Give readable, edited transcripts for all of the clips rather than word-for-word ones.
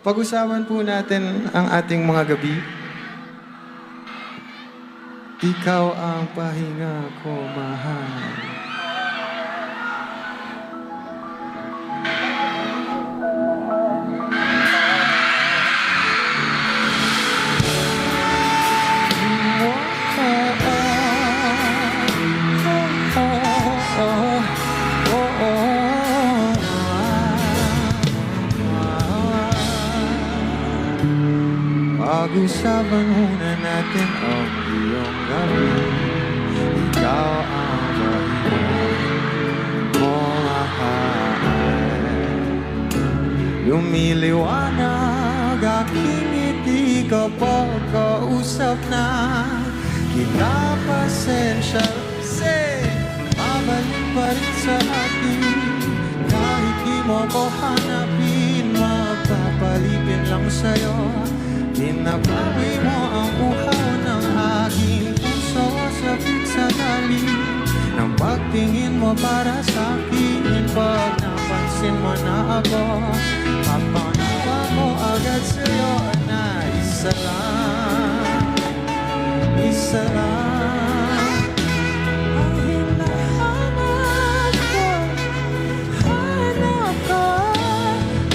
Pag-usapan po natin ang ating mga gabi. Ikaw ang pahinga ko, mahal. Pag-usapan muna natin ang iyong gabi. Ikaw ang pahinga ko, mahal. Lumiliwanag aking ngiti kapag kausap na kita. Pasensya kasi mabalik pa rin sa atin. Kahit di mo ko hanapin, magpapalipin lang sa'yo. Tinabawi mo ang uhaw ng aking puso, sabik sa lalim ng pagtingin mo para sa akin. Pag napansin mo na ako, papanawa ko agad sa'yo na isa lang, isa lang ang hinahanap ko, hanap ko.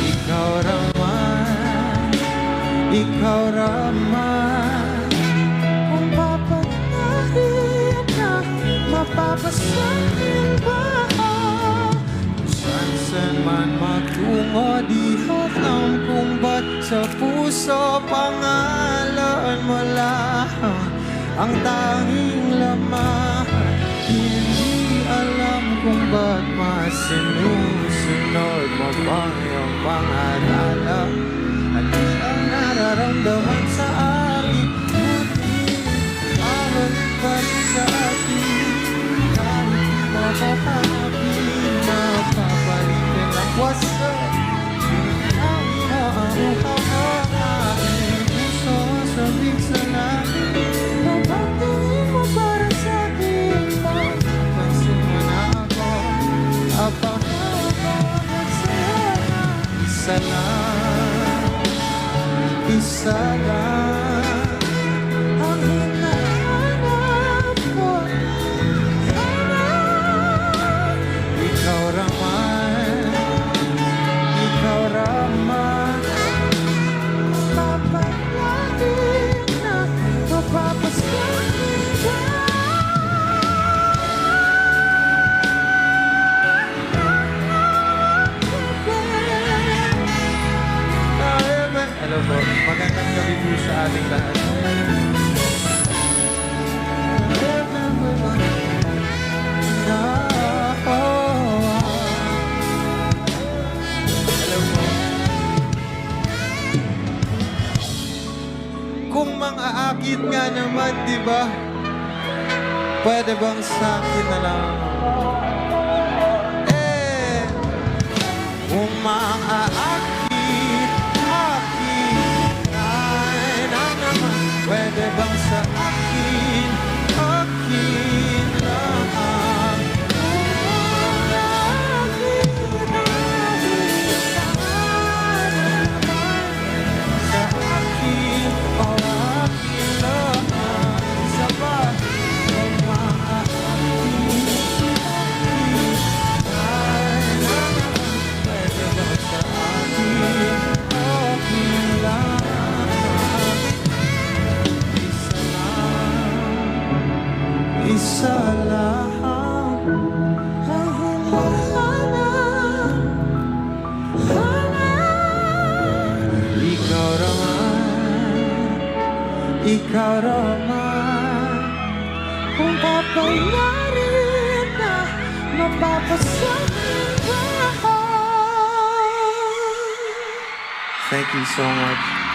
Ikaw raman, ikaw raman, kung papanahin na mapapasahin ba? Kung saan man magtungo, di alam kung ba't sa puso pangalan mo lang ang tanging laman. Hindi alam kung ba't masinusunod mo bang iyong pangalala. At ang nararamdaman sa akin, ngunit mabalik pa rin sa atin. Kahit di mo kahanapin, mapapalitin ang wasak. Binawi mo ang uhaw ng aking puso, sabik sa langit. Pagtingin mo para sa akin, pansin mo na ako. Apaw na ako agad sa'yo na isa lang, isa lang ang hinahanap ko, hanap. Ikaw raman, ikaw raman, papalatin na mapapasahin ka. Hello po, magandang gabi po sa ating lahat. Hello po. Kung mang-aakit nga naman, di ba? Pwede bang sa akin na lang? Kung mang-aakit, akin ay na naman. Pwede bang sa akin, akin lang? Kung akin, akin sana naman. Sa akin, o akin lang. Sa bahay, kung mang-aakit, akin ay na naman. Pwede bang sa akin, akin lang? Isa lang ang hinahanap, hanap. Ikaw raman, ikaw raman, kung papayarin na mapapasahin ka. Thank you so much.